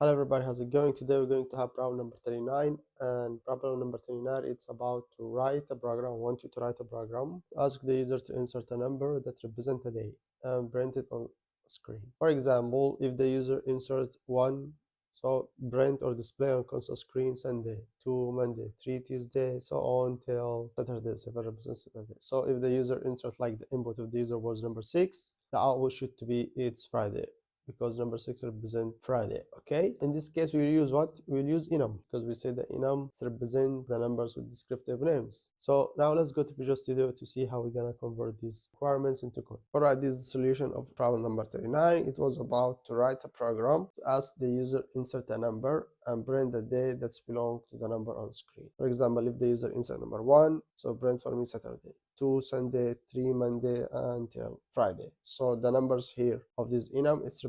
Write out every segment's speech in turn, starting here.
Hello everybody, how's it going? Today we're going to have problem number 39, and problem number 39 it's about to write a program. I want you to write a program. Ask the user to insert a number that represents a day and print it on screen. For example, if the user inserts 1, so print or display on console screen Sunday, 2 Monday, 3 Tuesday, so on till Saturday, 7 represents Saturday. So if the user inserts, like the input of the user was number 6, the output should be it's Friday, because number 6 represent Friday. Okay, in this case we will use what? We will use enum, because we say that enum represent the numbers with descriptive names. So now let's go to Visual Studio to see how we're gonna convert these requirements into code. All right, this is the solution of problem number 39. It was about to write a program to ask the user insert a number and print the day that's belong to the number on screen. For example, if the user insert number 1, so print for me Saturday, 2 Sunday, 3 Monday until Friday. So the numbers here of this enum is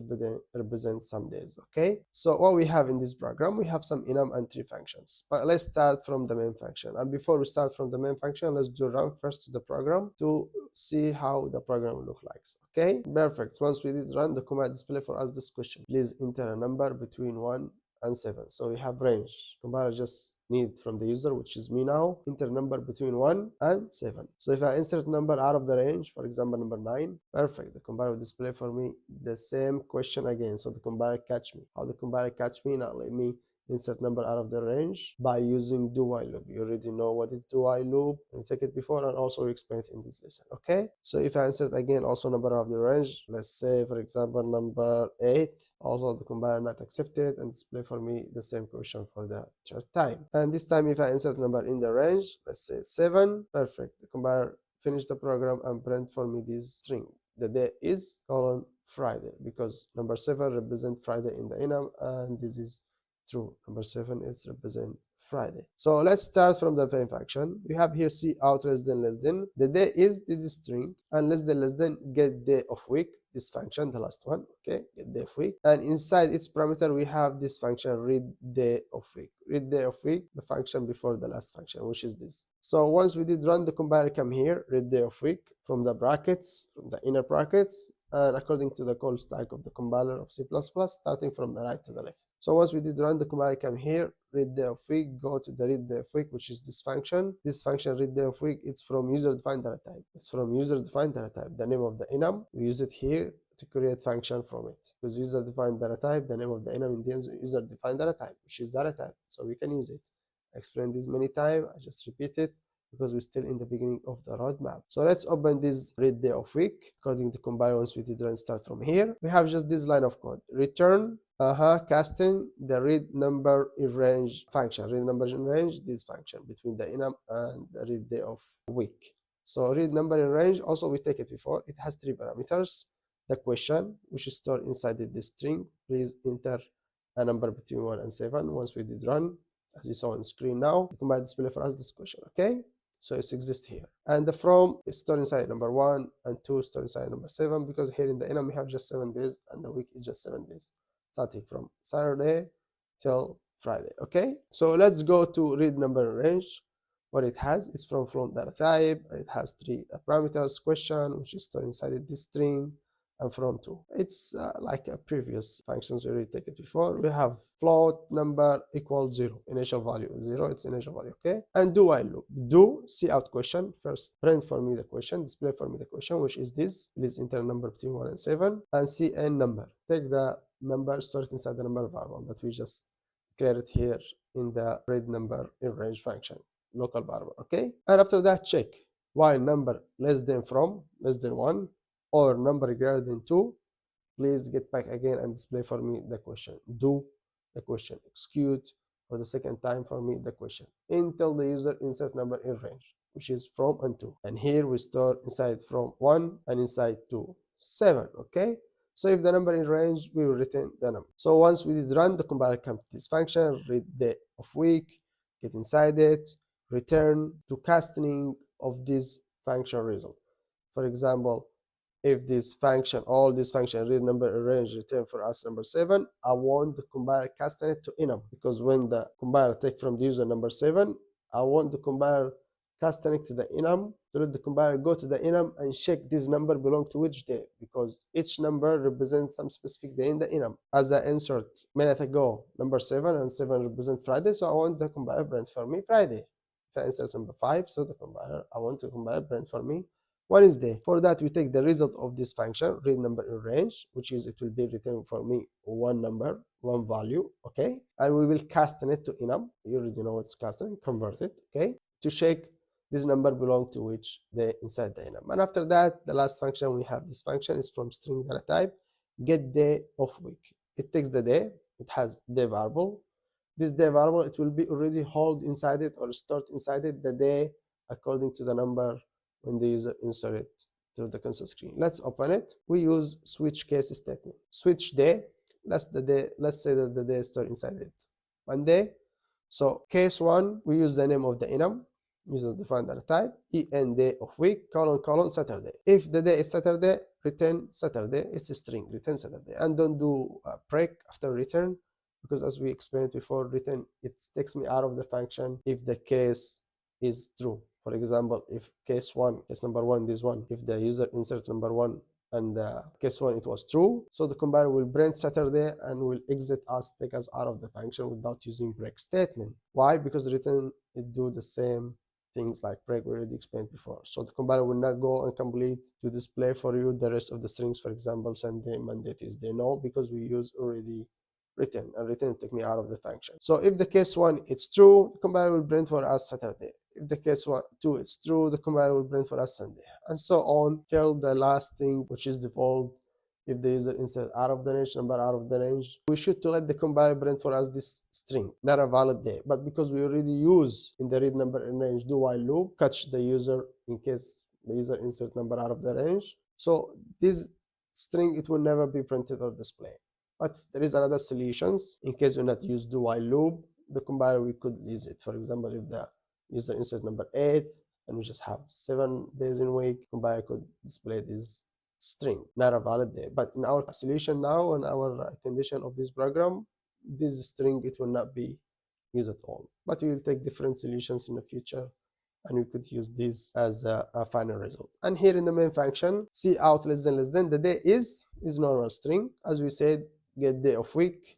represent some days. Okay, so what we have in this program, we have some enum and 3 functions, but let's start from the main function. And before we start from the main function, let's do run first to the program to see how the program will look like. Okay, perfect. Once we did run, the command display for us this question: please enter a number between 1 and 7. So we have range. Compiler just need from the user, which is me now, enter number between 1 and 7. So if I insert number out of the range, for example number 9, perfect, the compiler will display for me the same question again. So the compiler catch me. How the compiler catch me? Now let me insert number out of the range by using do while loop. You already know what is do while loop, we take it before and also we explain it in this lesson. Okay, so if I insert again also number of the range, let's say for example number 8, also the compiler not accepted and display for me the same question for the third time. And this time if I insert number in the range, let's say 7, perfect, the compiler finish the program and print for me this string: the day is colon Friday, because number 7 represent Friday in the enum, and this is true. Number 7 is represent Friday. So let's start from the main function. We have here C out less than. The day is this is string, and less than get day of week, this function, the last one. Okay, get day of week, and inside its parameter we have this function read day of week. Read day of week, the function before the last function, which is this. So once we did run, the compiler come here, read day of week from the brackets, from the inner brackets, and according to the call stack of the compiler of C++, starting from the right to the left. So once we did run, the compiler come here, read day of week, go to the read day of week, which is this function. This function read day of week, it's from user defined data type. It's from user defined data type. The name of the enum, we use it here to create function from it, because user defined data type, the name of the enum in the user defined data type, which is data type, so we can use it. I explained this many times, I just repeat it because we're still in the beginning of the roadmap. So let's open this read day of week. According to compiler, once we did run, start from here, we have just this line of code: return casting the read number in range function. Read number in range, this function between the enum and the read day of week. So read number in range, also we take it before, it has 3 parameters: the question, which is stored inside the string, please enter a number between 1 and 7. Once we did run, as you saw on screen now, the command display for us this question. Okay, so it exists here, and the from is stored inside number 1 and 2 stored inside number 7, because here in the enum we have just 7 days and the week is just 7 days, starting from Saturday till Friday. Okay, so let's go to read number range. What it has is from data type, and it has 3 parameters: question, which is stored inside this string, and from 2. It's like a previous functions we already take it before. We have float number equals 0, initial value 0, it's initial value. Okay, and do while loop. Do see out question first, print for me the question, display for me the question, which is this: please enter a number between 1 and 7, and cn number, take the number stored inside the number variable that we just created here in the read number in range function, local variable. Okay, and after that check while number less than from less than 1 or number greater than 2, please get back again and display for me the question. Do the question, execute for the second time for me the question until the user insert number in range, which is from and 2. And here we store inside from 1 and inside 2, 7. Okay, so if the number in range, we will return the number. So once we did run, the compiler comes to this function, read day of week, get inside it, return to casting of this function result. For example, if this function, all this function read number in range return for us number 7, I want the compiler casting it to enum, because when the compiler take from the user number 7, I want the compiler casting to the enum to let the compiler go to the enum and check this number belong to which day, because each number represents some specific day in the enum. As I answered a minute ago, number 7 and 7 represent Friday, so I want the compiler print for me Friday. If I insert number 5, so the compiler, I want the compiler print for me Wednesday. For that, we take the result of this function, read number in range, which is it will be returned for me one number, one value, okay? And we will casting it to enum. You already know what's casting, convert it, okay? To check this number belong to which day inside the enum. And after that, the last function we have, this function is from string data type, get day of week. It takes the day, it has day variable. This day variable, it will be already hold inside it or stored inside it the day according to the number when the user insert it to the console screen. Let's open it. We use switch case statement. Switch day, let's say that the day is stored inside it. Monday. So case 1, we use the name of the enum, user defined data type, en day of week, colon, Saturday. If the day is Saturday, return Saturday. It's a string, return Saturday. And don't do a break after return, because as we explained before, return, it takes me out of the function if the case is true. For example, if case number 1, this one, if the user insert number 1 and case 1 it was true, so the compiler will print Saturday and will exit us, take us out of the function without using break statement. Why? Because return, it do the same things like break we already explained before. So the compiler will not go and complete to display for you the rest of the strings, for example, Sunday, Monday, Tuesday. No, because we use already return, and return take me out of the function. So if the case 1 it's true, the compiler will print for us Saturday. If the case 2 it's true, the compiler will print for us Sunday, and so on till the last thing, which is default. If the user insert out of the range, number out of the range, we should to let the compiler print for us this string, not a valid day. But because we already use in the read number in range do while loop, catch the user in case the user insert number out of the range. So this string, it will never be printed or displayed. But there is another solutions in case we not use do while loop. The compiler, we could use it. For example, if the user insert number 8 and we just have 7 days in week, compiler could display this string, not a valid day. But in our solution now, in our condition of this program, this string, it will not be used at all. But we will take different solutions in the future, and we could use this as a final result. And here in the main function, cout less than, the day is normal string. As we said, get day of week,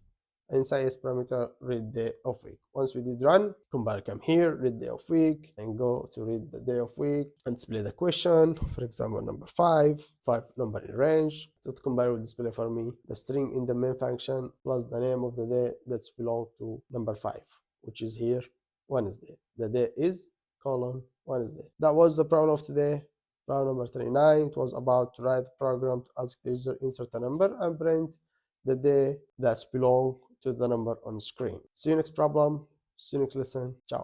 and inside this parameter, read day of week. Once we did run, compiler come here, read day of week, and go to read the day of week and display the question. For example, number 5 number in range. So the compiler will display for me the string in the main function plus the name of the day that's belong to number 5, which is here Wednesday. The day is Wednesday. That was the problem of today. Problem number 39. It was about to write a program to ask the user insert a number and print the day that's belong to the number on screen. See you next problem. See you next lesson. Ciao.